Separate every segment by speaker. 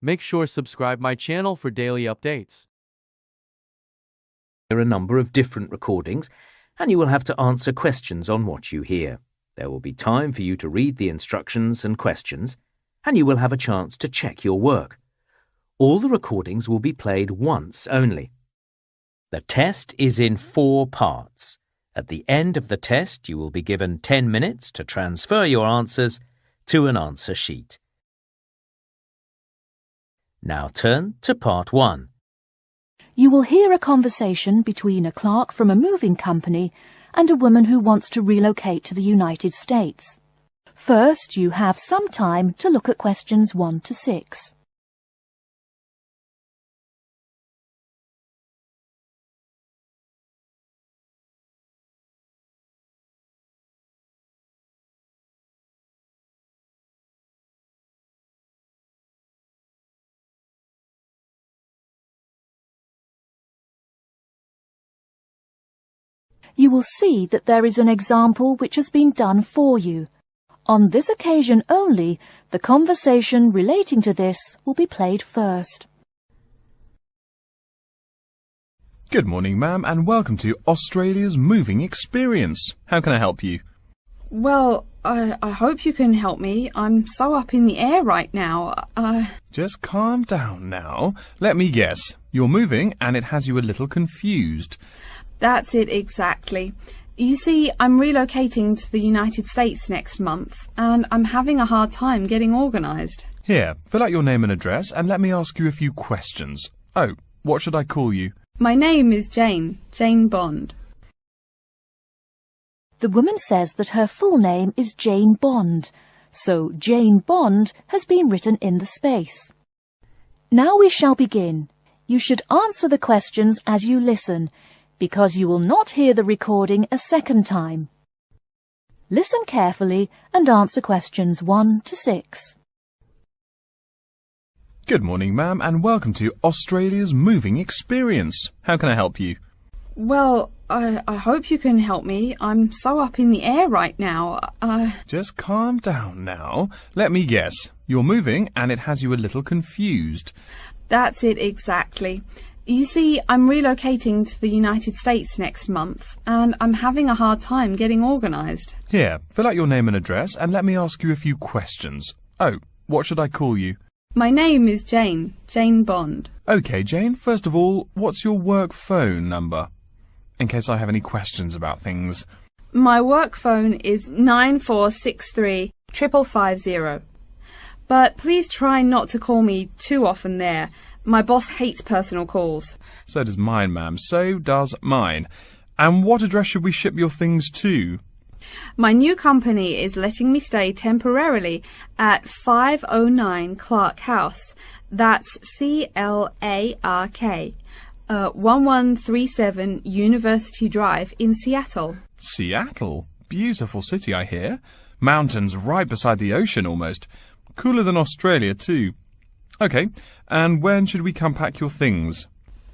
Speaker 1: Make sure subscribe my channel for daily updates.
Speaker 2: There are a number of different recordings, and you will have to answer questions on what you hear. There will be time for you to read the instructions and questions, and you will have a chance to check your work. All the recordings will be played once only. The test is in 4 parts. At the end of the test, you will be given 10 minutes to transfer your answers to an answer sheet. Now turn to part 1.
Speaker 3: You will hear a conversation between a clerk from a moving company and a woman who wants to relocate to the United States. First, you have some time to look at questions 1 to 6. You will see that there is an example which has been done for you. On this occasion only, the conversation relating to this will be played first.
Speaker 4: Good morning, ma'am, and welcome to Australia's moving experience. How can I help you?
Speaker 5: Well, I hope you can help me. I'm so up in the air right now.
Speaker 4: Just calm down now. Let me guess. You're moving and it has you a little confused.
Speaker 5: That's it exactly. You see, I'm relocating to the United States next month, and I'm having a hard time getting organised.
Speaker 4: Here, fill out your name and address and let me ask you a few questions. Oh, what should I call you?
Speaker 5: My name is Jane Bond.
Speaker 3: The woman says that her full name is Jane Bond, so Jane Bond has been written in the space. Now we shall begin. You should answer the questions as you listen, because you will not hear the recording a second time. Listen carefully and answer questions 1 to 6.
Speaker 4: Good morning, ma'am, and welcome to Australia's moving experience. How can I help you?
Speaker 5: Well, I hope you can help me. I'm so up in the air right now.
Speaker 4: Just calm down now. Let me guess. You're moving and it has you a little confused.
Speaker 5: That's it exactly. You see, I'm relocating to the United States next month, and I'm having a hard time getting organised.
Speaker 4: Here, fill out your name and address and let me ask you a few questions. Oh, what should I call you?
Speaker 5: My name is Jane Bond.
Speaker 4: OK, Jane, first of all, what's your work phone number? In case I have any questions about things.
Speaker 5: My work phone is 9463 550. But please try not to call me too often there. My boss hates personal calls.
Speaker 4: So does mine, ma'am. So does mine. And what address should we ship your things to?
Speaker 5: My new company is letting me stay temporarily at 509 Clark House. That's Clark. 1137 University Drive in Seattle.
Speaker 4: Seattle? Beautiful city, I hear. Mountains right beside the ocean almost. Cooler than Australia too. OK, and when should we come pack your things?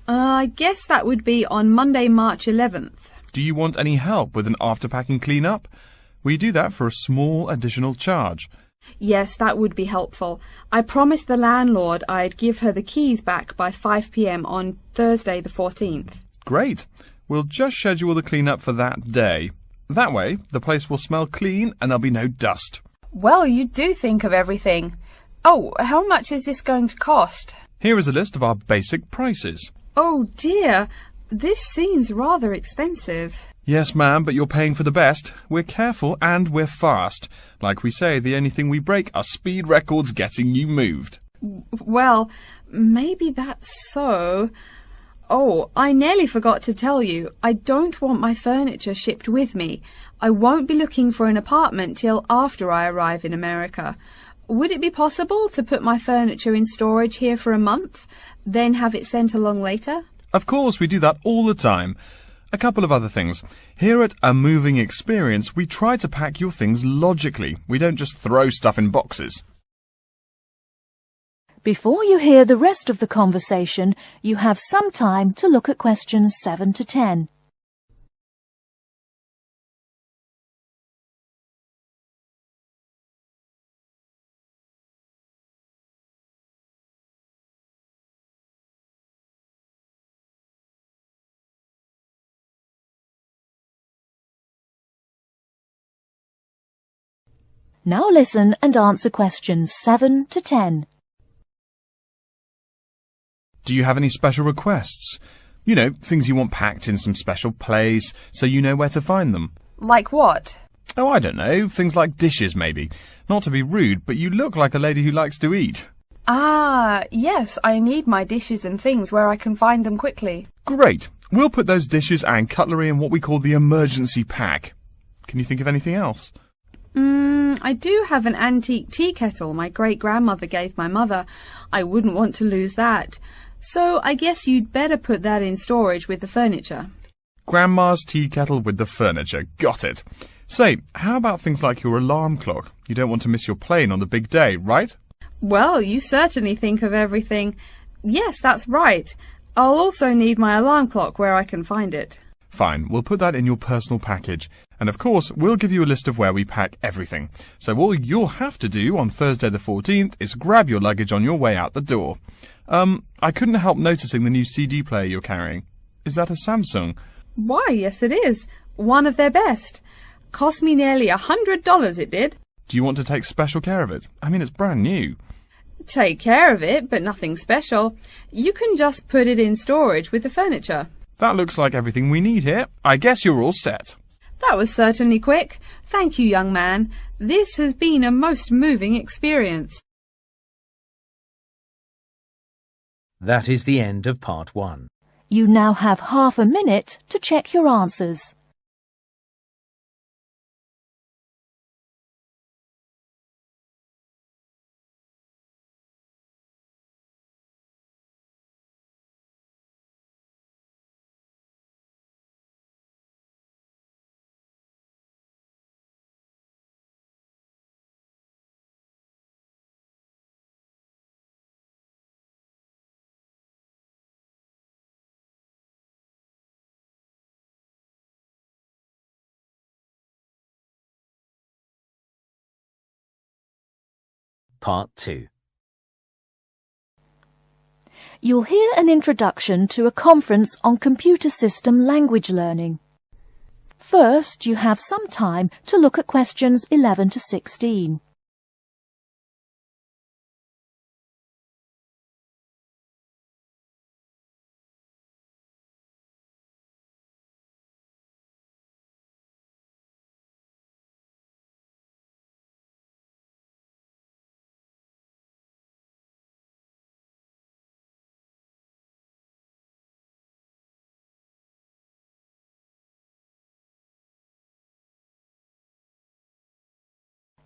Speaker 5: I guess that would be on Monday, March 11th.
Speaker 4: Do you want any help with an after-packing clean-up? We do that for a small additional charge.
Speaker 5: Yes, that would be helpful. I promised the landlord I'd give her the keys back by 5 p.m. on Thursday the 14th.
Speaker 4: Great. We'll just schedule the clean-up for that day. That way, the place will smell clean and there'll be no dust.
Speaker 5: Well, you do think of everything. Oh, how much is this going to cost?
Speaker 4: Here is a list of our basic prices.
Speaker 5: Oh dear, this seems rather expensive.
Speaker 4: Yes, ma'am, but you're paying for the best. We're careful and we're fast. Like we say, the only thing we break are speed records getting you moved.
Speaker 5: Well, maybe that's so. Oh, I nearly forgot to tell you. I don't want my furniture shipped with me. I won't be looking for an apartment till after I arrive in America. Would it be possible to put my furniture in storage here for a month, then have it sent along later?
Speaker 4: Of course, we do that all the time. A couple of other things. Here at A Moving Experience, we try to pack your things logically. We don't just throw stuff in boxes.
Speaker 3: Before you hear the rest of the conversation, you have some time to look at questions 7 to 10. Now listen and answer questions 7 to 10.
Speaker 4: Do you have any special requests? You know, things you want packed in some special place so you know where to find them.
Speaker 5: Like what?
Speaker 4: Oh, I don't know. Things like dishes, maybe. Not to be rude, but you look like a lady who likes to eat.
Speaker 5: Ah, yes, I need my dishes and things where I can find them quickly.
Speaker 4: Great. We'll put those dishes and cutlery in what we call the emergency pack. Can you think of anything else?
Speaker 5: I do have an antique tea kettle my great-grandmother gave my mother. I wouldn't want to lose that. So I guess you'd better put that in storage with the furniture.
Speaker 4: Grandma's tea kettle with the furniture. Got it. Say, how about things like your alarm clock? You don't want to miss your plane on the big day, right?
Speaker 5: Well, you certainly think of everything. Yes, that's right. I'll also need my alarm clock where I can find it.
Speaker 4: Fine, we'll put that in your personal package. And of course, we'll give you a list of where we pack everything. So all you'll have to do on Thursday the 14th is grab your luggage on your way out the door. I couldn't help noticing the new CD player you're carrying. Is that a Samsung?
Speaker 5: Why, yes it is. One of their best. Cost me nearly $100, it did.
Speaker 4: Do you want to take special care of it? I mean, it's brand new.
Speaker 5: Take care of it, but nothing special. You can just put it in storage with the furniture.
Speaker 4: That looks like everything we need here. I guess you're all set.
Speaker 5: That was certainly quick. Thank you, young man. This has been a most moving experience.
Speaker 2: That is the end of part 1.
Speaker 3: You now have half a minute to check your answers.
Speaker 2: Part 2.
Speaker 3: You'll hear an introduction to a conference on computer system language learning. First, you have some time to look at questions 11 to 16.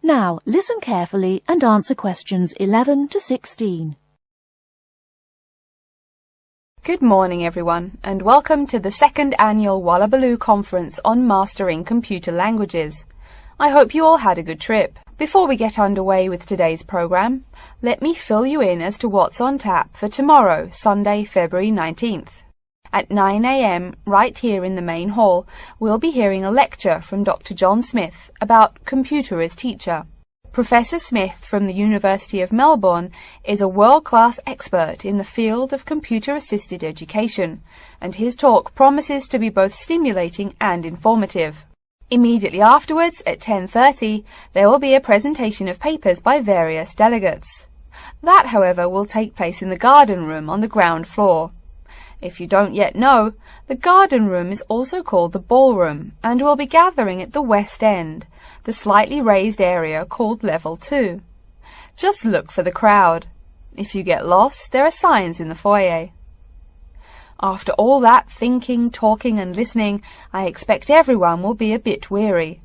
Speaker 3: Now, listen carefully and answer questions 11 to 16.
Speaker 5: Good morning, everyone, and welcome to the second annual Wallabaloo Conference on Mastering Computer Languages. I hope you all had a good trip. Before we get underway with today's program, let me fill you in as to what's on tap for tomorrow, Sunday, February 19th. At 9 a.m, right here in the main hall, we'll be hearing a lecture from Dr. John Smith about computer as teacher. Professor Smith from the University of Melbourne is a world-class expert in the field of computer-assisted education, and his talk promises to be both stimulating and informative. Immediately afterwards, at 10:30, there will be a presentation of papers by various delegates. That, however, will take place in the garden room on the ground floor. If you don't yet know, the garden room is also called the ballroom and will be gathering at the west end, the slightly raised area called Level 2. Just look for the crowd. If you get lost, there are signs in the foyer. After all that thinking, talking and listening, I expect everyone will be a bit weary.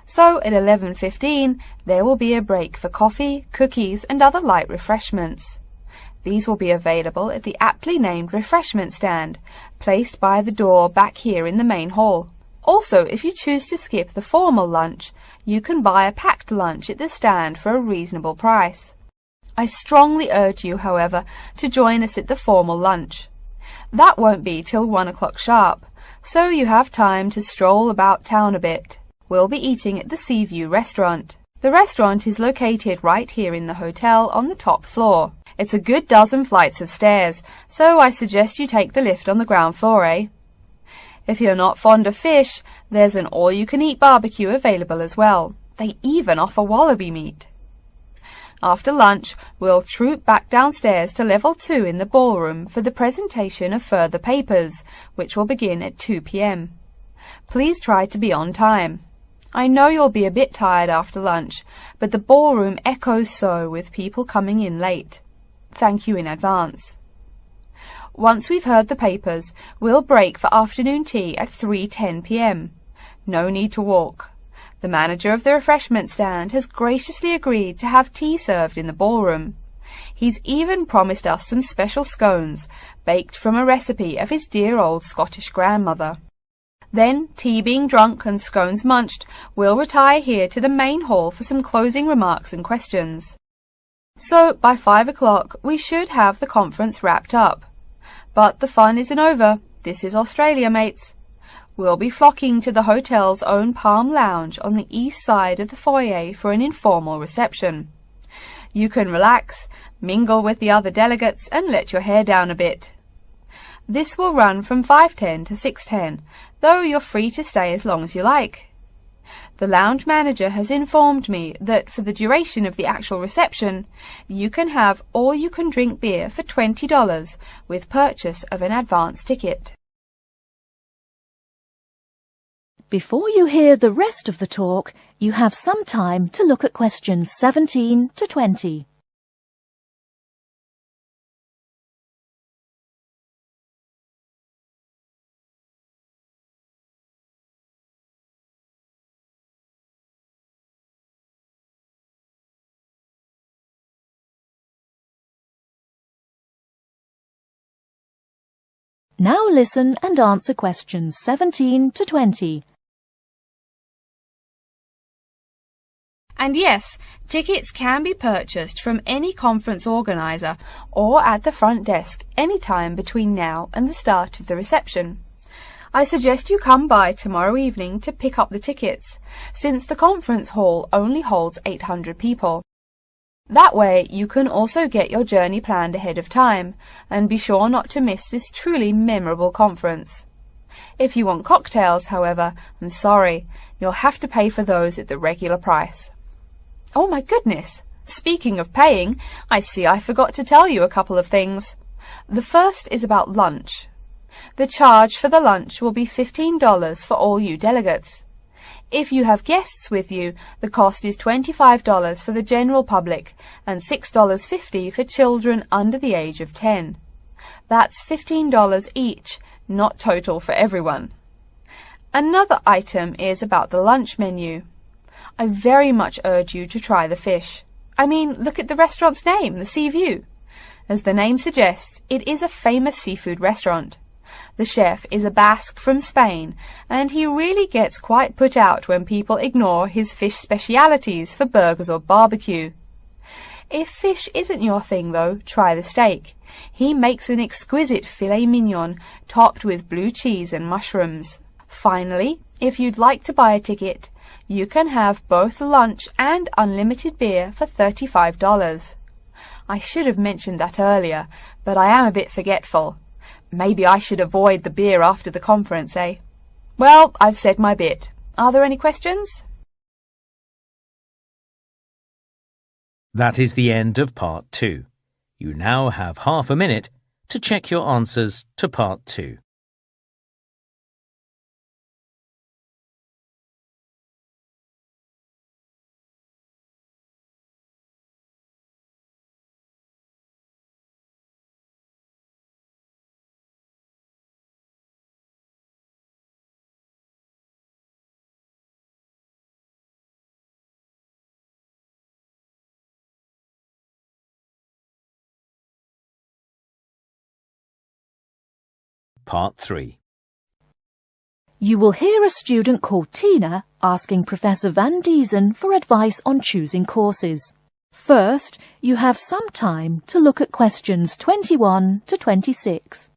Speaker 5: So at 11:15, there will be a break for coffee, cookies and other light refreshments. These will be available at the aptly named refreshment stand, placed by the door back here in the main hall. Also, if you choose to skip the formal lunch, you can buy a packed lunch at the stand for a reasonable price. I strongly urge you, however, to join us at the formal lunch. That won't be till 1 o'clock sharp, so you have time to stroll about town a bit. We'll be eating at the Seaview restaurant. The restaurant is located right here in the hotel on the top floor. It's a good dozen flights of stairs, so I suggest you take the lift on the ground floor, eh? If you're not fond of fish, there's an all-you-can-eat barbecue available as well. They even offer wallaby meat. After lunch, we'll troop back downstairs to level 2 in the ballroom for the presentation of further papers, which will begin at 2 p.m. Please try to be on time. I know you'll be a bit tired after lunch, but the ballroom echoes so with people coming in late. Thank you in advance. Once we've heard the papers, we'll break for afternoon tea at 3:10 p.m. No need to walk. The manager of the refreshment stand has graciously agreed to have tea served in the ballroom. He's even promised us some special scones, baked from a recipe of his dear old Scottish grandmother. Then, tea being drunk and scones munched, we'll retire here to the main hall for some closing remarks and questions. So, by 5 o'clock, we should have the conference wrapped up. But the fun isn't over. This is Australia, mates. We'll be flocking to the hotel's own Palm Lounge on the east side of the foyer for an informal reception. You can relax, mingle with the other delegates, and let your hair down a bit. This will run from 5:10 to 6:10, though you're free to stay as long as you like. The lounge manager has informed me that for the duration of the actual reception, you can have all-you-can-drink beer for $20 with purchase of an advance ticket.
Speaker 3: Before you hear the rest of the talk, you have some time to look at questions 17 to 20. Now listen and answer questions 17 to 20.
Speaker 5: And yes, tickets can be purchased from any conference organizer or at the front desk any time between now and the start of the reception. I suggest you come by tomorrow evening to pick up the tickets, since the conference hall only holds 800 people. That way you can also get your journey planned ahead of time and be sure not to miss this truly memorable conference. If you want cocktails, however, I'm sorry, you'll have to pay for those at the regular price. Oh my goodness! Speaking of paying, I see I forgot to tell you a couple of things. The first is about lunch. The charge for the lunch will be $15 for all you delegates. If you have guests with you, the cost is $25 for the general public and $6.50 for children under the age of 10. That's $15 each, not total for everyone. Another item is about the lunch menu. I very much urge you to try the fish. I mean, look at the restaurant's name, the Sea View. As the name suggests, it is a famous seafood restaurant. The chef is a Basque from Spain, and he really gets quite put out when people ignore his fish specialities for burgers or barbecue. If fish isn't your thing, though, try the steak. He makes an exquisite filet mignon topped with blue cheese and mushrooms. Finally, if you'd like to buy a ticket, you can have both lunch and unlimited beer for $35. I should have mentioned that earlier, but I am a bit forgetful. Maybe I should avoid the beer after the conference, eh? Well, I've said my bit. Are there any questions?
Speaker 2: That is the end of Part 2. You now have half a minute to check your answers to Part 2. Part 3.
Speaker 3: You will hear a student called Tina asking Professor Van Diesen for advice on choosing courses. First, you have some time to look at questions 21 to 26.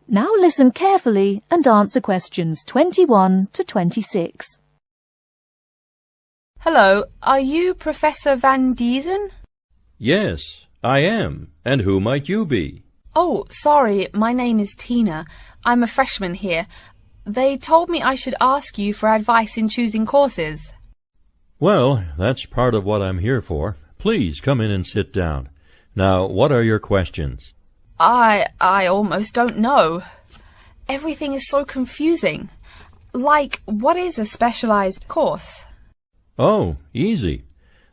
Speaker 3: Now listen carefully and answer questions 21 to 26.
Speaker 5: Hello, are you Professor Van Diesen?
Speaker 6: Yes, I am. And who might you be?
Speaker 5: Oh, sorry, my name is Tina. I'm a freshman here. They told me I should ask you for advice in choosing courses.
Speaker 6: Well, that's part of what I'm here for. Please come in and sit down. Now, what are your questions?
Speaker 5: I almost don't know. Everything is so confusing. Like, what is a specialized course?
Speaker 6: Oh, easy.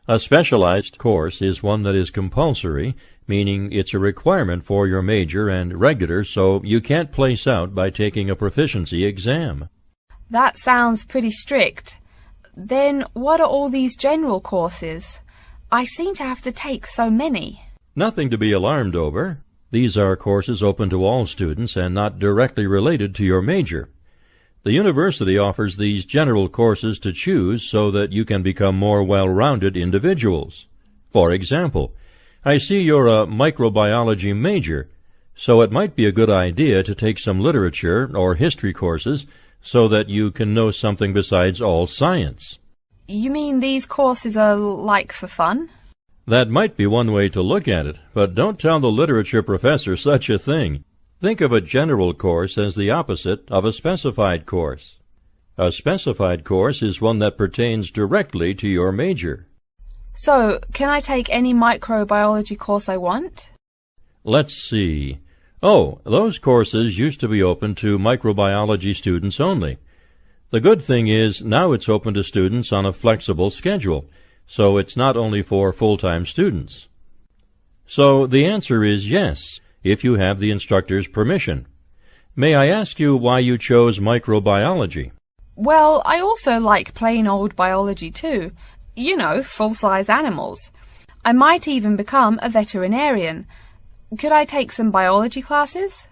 Speaker 6: A specialized course is one that is compulsory, meaning it's a requirement for your major, and regular, so you can't place out by taking a proficiency exam.
Speaker 5: That sounds pretty strict. Then what are all these general courses? I seem to have to take so many.
Speaker 6: Nothing to be alarmed over. These are courses open to all students and not directly related to your major. The university offers these general courses to choose so that you can become more well-rounded individuals. For example, I see you're a microbiology major, so it might be a good idea to take some literature or history courses so that you can know something besides all science.
Speaker 5: You mean these courses are like for fun?
Speaker 6: That might be one way to look at it, but don't tell the literature professor such a thing. Think of a general course as the opposite of a specified course. A specified course is one that pertains directly to your major.
Speaker 5: So, can I take any microbiology course I want?
Speaker 6: Let's see. Oh, those courses used to be open to microbiology students only. The good thing is now it's open to students on a flexible schedule, so it's not only for full-time students. So the answer is yes, if you have the instructor's permission. May I ask you why you chose microbiology?
Speaker 5: Well, I also like plain old biology too. You know, full-size animals. I might even become a veterinarian. Could I take some biology classes?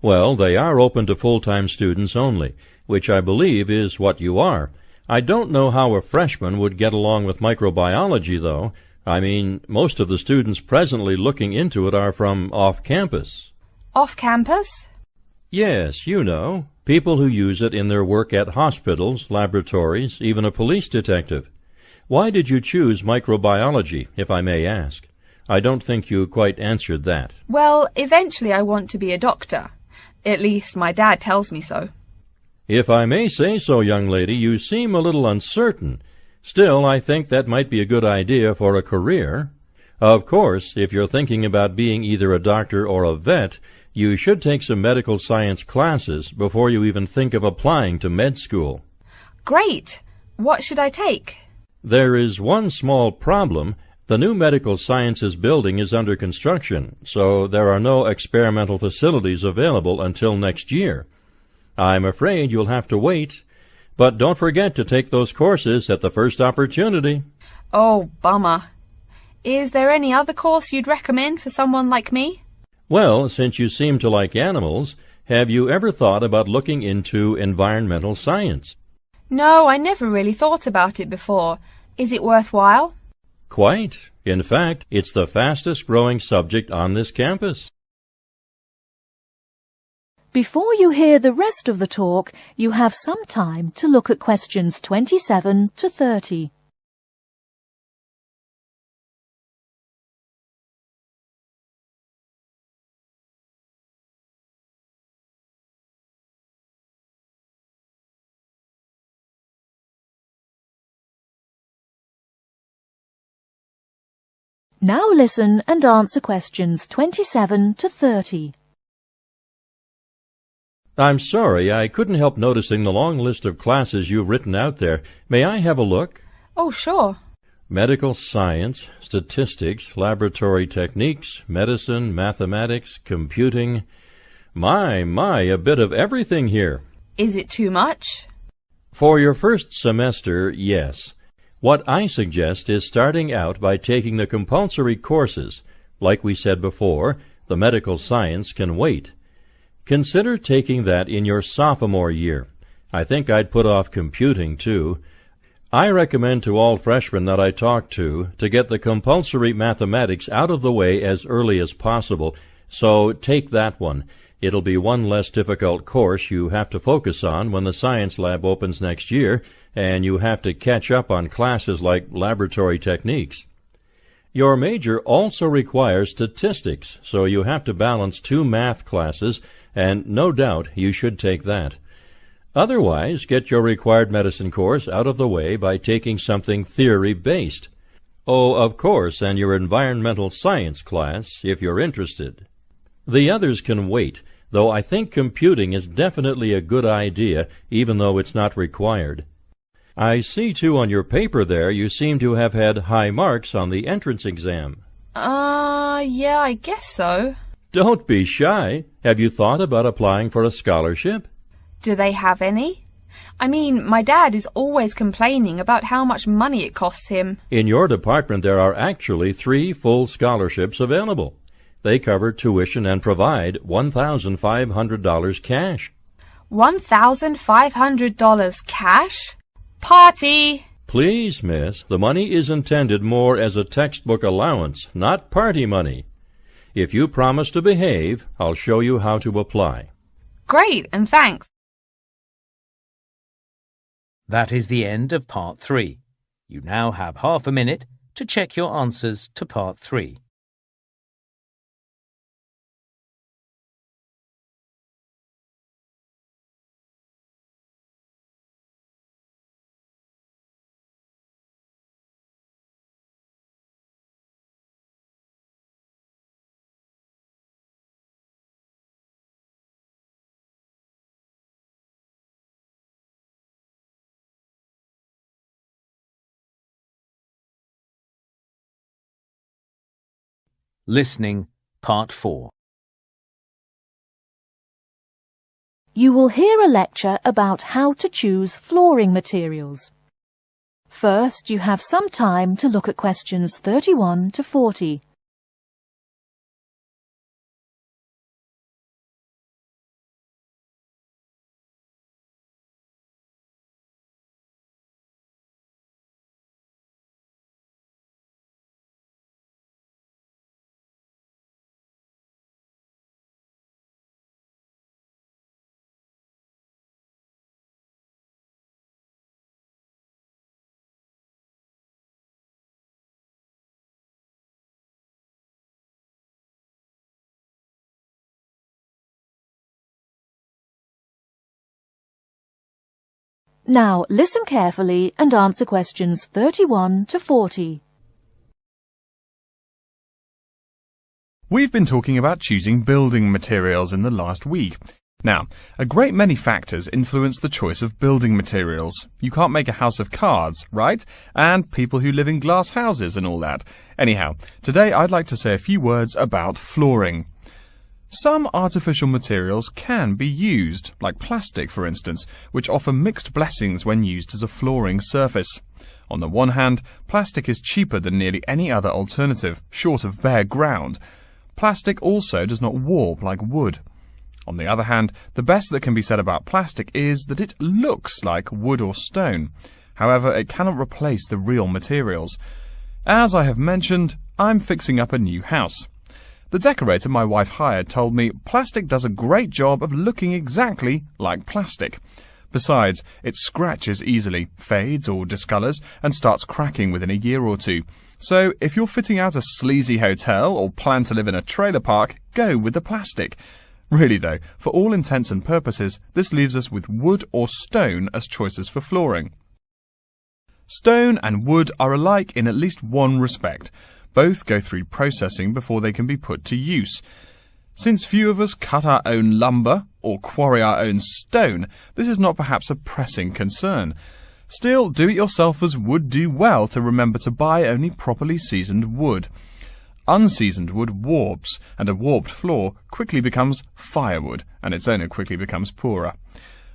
Speaker 6: Well, they are open to full-time students only, which I believe is what you are. I don't know how a freshman would get along with microbiology, though. I mean, most of the students presently looking into it are from off-campus.
Speaker 5: Off-campus?
Speaker 6: Yes, you know, people who use it in their work at hospitals, laboratories, even a police detective. Why did you choose microbiology, if I may ask? I don't think you quite answered that.
Speaker 5: Well, eventually I want to be a doctor. At least my dad tells me so.
Speaker 6: If I may say so, young lady, you seem a little uncertain. Still, I think that might be a good idea for a career. Of course, if you're thinking about being either a doctor or a vet, you should take some medical science classes before you even think of applying to med school.
Speaker 5: Great! What should I take?
Speaker 6: There is one small problem. The new medical sciences building is under construction, so there are no experimental facilities available until next year. I'm afraid you'll have to wait. But don't forget to take those courses at the first opportunity.
Speaker 5: Oh, bummer. Is there any other course you'd recommend for someone like me?
Speaker 6: Well, since you seem to like animals, have you ever thought about looking into environmental science?
Speaker 5: No, I never really thought about it before. Is it worthwhile?
Speaker 6: Quite. In fact, it's the fastest growing subject on this campus.
Speaker 3: Before you hear the rest of the talk, you have some time to look at questions 27 to 30. Now listen and answer questions 27 to 30.
Speaker 6: I'm sorry, I couldn't help noticing the long list of classes you've written out there. May I have a look?
Speaker 5: Oh, sure.
Speaker 6: Medical science, statistics, laboratory techniques, medicine, mathematics, computing. My, a bit of everything here.
Speaker 5: Is it too much?
Speaker 6: For your first semester, yes. What I suggest is starting out by taking the compulsory courses. Like we said before, the medical science can wait. Consider taking that in your sophomore year. I think I'd put off computing, too. I recommend to all freshmen that I talk to get the compulsory mathematics out of the way as early as possible, So take that one. It'll be one less difficult course you have to focus on when the science lab opens next year, and you have to catch up on classes like laboratory techniques. Your major also requires statistics, so you have to balance 2 math classes, and no doubt you should take that. Otherwise, get your required medicine course out of the way by taking something theory-based. Oh, of course, and your environmental science class, if you're interested. The others can wait, though I think computing is definitely a good idea, even though it's not required. I see, too, on your paper there you seem to have had high marks on the entrance exam.
Speaker 5: Yeah, I guess so.
Speaker 6: Don't be shy. Have you thought about applying for a scholarship?
Speaker 5: Do they have any? I mean, my dad is always complaining about how much money it costs him.
Speaker 6: In your department there are actually 3 full scholarships available. They cover tuition and provide $1,500 cash.
Speaker 5: $1,500 cash? Party!
Speaker 6: Please, miss, the money is intended more as a textbook allowance, not party money. If you promise to behave, I'll show you how to apply.
Speaker 5: Great, and thanks.
Speaker 2: That is the end of Part 3. You now have half a minute to check your answers to Part 3. Listening, Part 4.
Speaker 3: You will hear a lecture about how to choose flooring materials. First, you have some time to look at questions 31 to 40. Now listen carefully and answer questions 31 to 40.
Speaker 4: We've been talking about choosing building materials in the last week. Now, a great many factors influence the choice of building materials. You can't make a house of cards, right? And people who live in glass houses and all that. Anyhow, today I'd like to say a few words about flooring. Some artificial materials can be used, like plastic for instance, which offer mixed blessings when used as a flooring surface. On the one hand, plastic is cheaper than nearly any other alternative, short of bare ground. Plastic also does not warp like wood. On the other hand, the best that can be said about plastic is that it looks like wood or stone. However, it cannot replace the real materials. As I have mentioned, I'm fixing up a new house. The decorator my wife hired told me plastic does a great job of looking exactly like plastic. Besides, it scratches easily, fades or discolors, and starts cracking within a year or two. So, if you're fitting out a sleazy hotel or plan to live in a trailer park, go with the plastic. Really though, for all intents and purposes, this leaves us with wood or stone as choices for flooring. Stone and wood are alike in at least one respect. Both go through processing before they can be put to use. Since few of us cut our own lumber or quarry our own stone, this is not perhaps a pressing concern. Still, do-it-yourselfers would do well to remember to buy only properly seasoned wood. Unseasoned wood warps, and a warped floor quickly becomes firewood, and its owner quickly becomes poorer.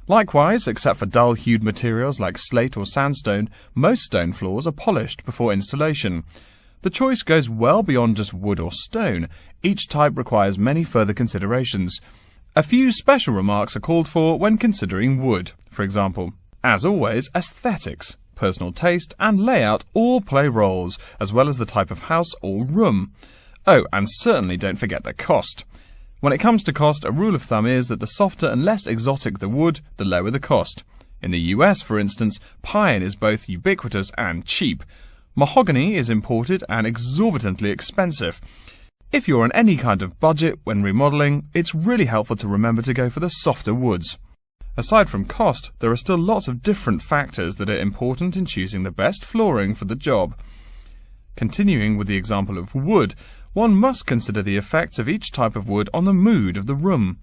Speaker 4: Likewise, except for dull-hued materials like slate or sandstone, most stone floors are polished before installation. The choice goes well beyond just wood or stone. Each type requires many further considerations. A few special remarks are called for when considering wood. For example, as always, aesthetics, personal taste and layout all play roles, as well as the type of house or room. Oh, and certainly don't forget the cost. When it comes to cost, a rule of thumb is that the softer and less exotic the wood, the lower the cost. In the US, for instance, pine is both ubiquitous and cheap. Mahogany is imported and exorbitantly expensive. If you're on any kind of budget when remodeling, it's really helpful to remember to go for the softer woods. Aside from cost, there are still lots of different factors that are important in choosing the best flooring for the job. Continuing with the example of wood, one must consider the effects of each type of wood on the mood of the room.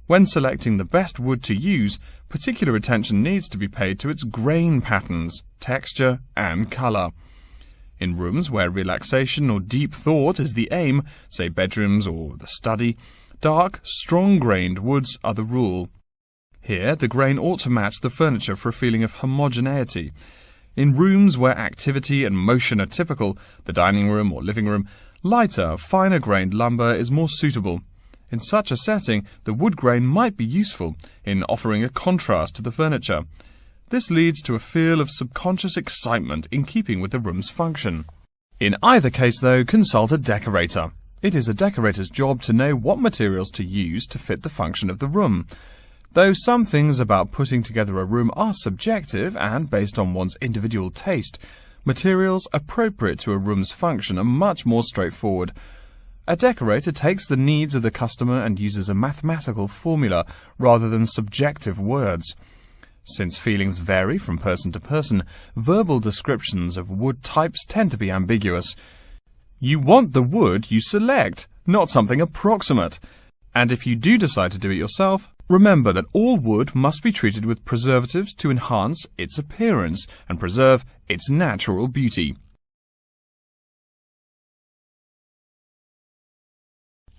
Speaker 4: When selecting the best wood to use, particular attention needs to be paid to its grain patterns, texture, and colour. In rooms where relaxation or deep thought is the aim, say bedrooms or the study, dark, strong-grained woods are the rule. Here, the grain ought to match the furniture for a feeling of homogeneity. In rooms where activity and motion are typical, the dining room or living room, lighter, finer-grained lumber is more suitable. In such a setting, the wood grain might be useful in offering a contrast to the furniture. This leads to a feel of subconscious excitement in keeping with the room's function. In either case, though, consult a decorator. It is a decorator's job to know what materials to use to fit the function of the room. Though some things about putting together a room are subjective and based on one's individual taste, materials appropriate to a room's function are much more straightforward. A decorator takes the needs of the customer and uses a mathematical formula rather than subjective words. Since feelings vary from person to person, verbal descriptions of wood types tend to be ambiguous. You want the wood you select, not something approximate. And if you do decide to do it yourself, remember that all wood must be treated with preservatives to enhance its appearance and preserve its natural beauty.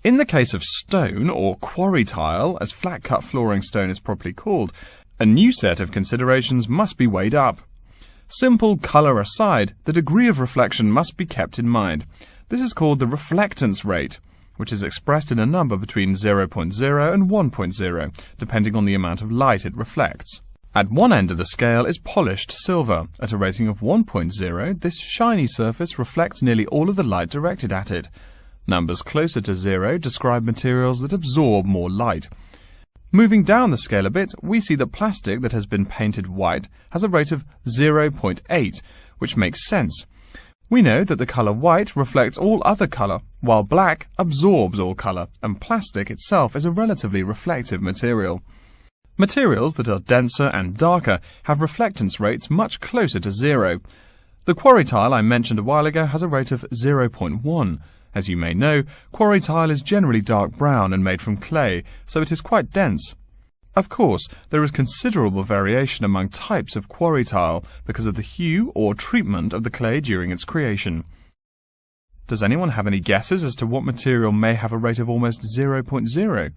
Speaker 4: In the case of stone, or quarry tile, as flat-cut flooring stone is properly called, a new set of considerations must be weighed up. Simple colour aside, the degree of reflection must be kept in mind. This is called the reflectance rate, which is expressed in a number between 0.0 and 1.0, depending on the amount of light it reflects. At one end of the scale is polished silver. At a rating of 1.0, this shiny surface reflects nearly all of the light directed at it. Numbers closer to 0 describe materials that absorb more light. Moving down the scale a bit, we see that plastic that has been painted white has a rate of 0.8, which makes sense. We know that the colour white reflects all other colour, while black absorbs all colour, and plastic itself is a relatively reflective material. Materials that are denser and darker have reflectance rates much closer to 0. The quarry tile I mentioned a while ago has a rate of 0.1. As you may know, quarry tile is generally dark brown and made from clay, so it is quite dense. Of course, there is considerable variation among types of quarry tile because of the hue or treatment of the clay during its creation. Does anyone have any guesses as to what material may have a rate of almost 0.0?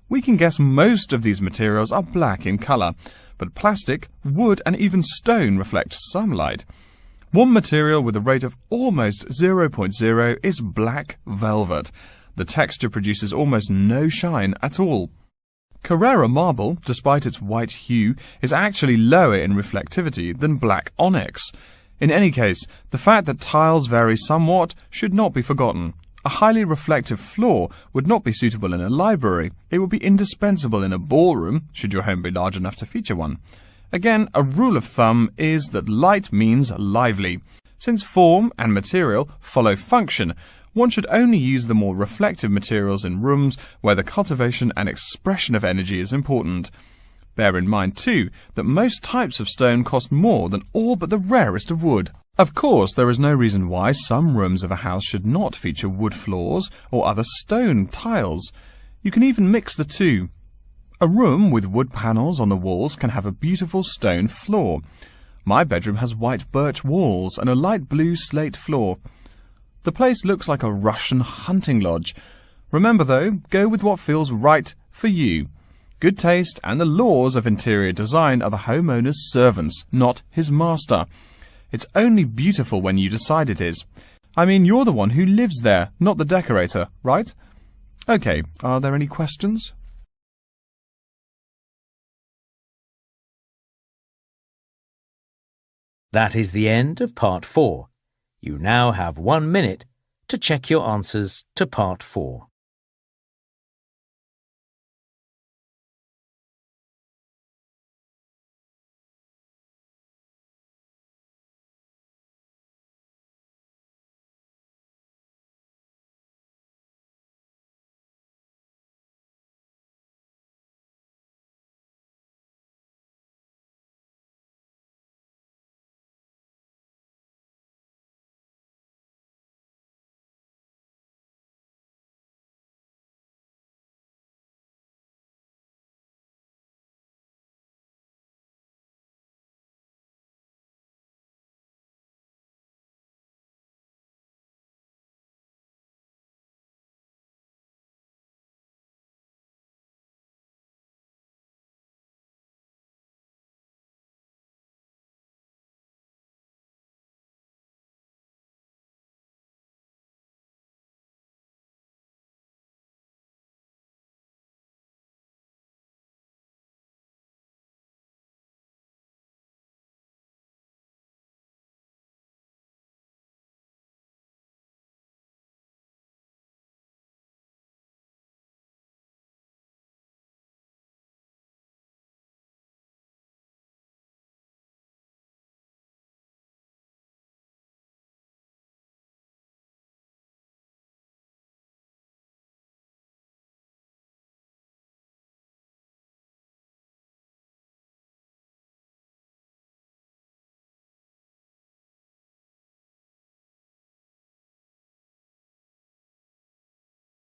Speaker 4: We can guess most of these materials are black in colour, but plastic, wood and even stone reflect some light. One material with a rate of almost 0.0 is black velvet. The texture produces almost no shine at all. Carrara marble, despite its white hue, is actually lower in reflectivity than black onyx. In any case, the fact that tiles vary somewhat should not be forgotten. A highly reflective floor would not be suitable in a library. It would be indispensable in a ballroom, should your home be large enough to feature one. Again, a rule of thumb is that light means lively. Since form and material follow function, one should only use the more reflective materials in rooms where the cultivation and expression of energy is important. Bear in mind, too, that most types of stone cost more than all but the rarest of wood. Of course, there is no reason why some rooms of a house should not feature wood floors or other stone tiles. You can even mix the two. A room with wood panels on the walls can have a beautiful stone floor. My bedroom has white birch walls and a light blue slate floor. The place looks like a Russian hunting lodge. Remember though, go with what feels right for you. Good taste and the laws of interior design are the homeowner's servants, not his master. It's only beautiful when you decide it is. I mean, you're the one who lives there, not the decorator, right? Okay, are there any questions?
Speaker 2: That is the end of part 4. You now have 1 minute to check your answers to Part 4.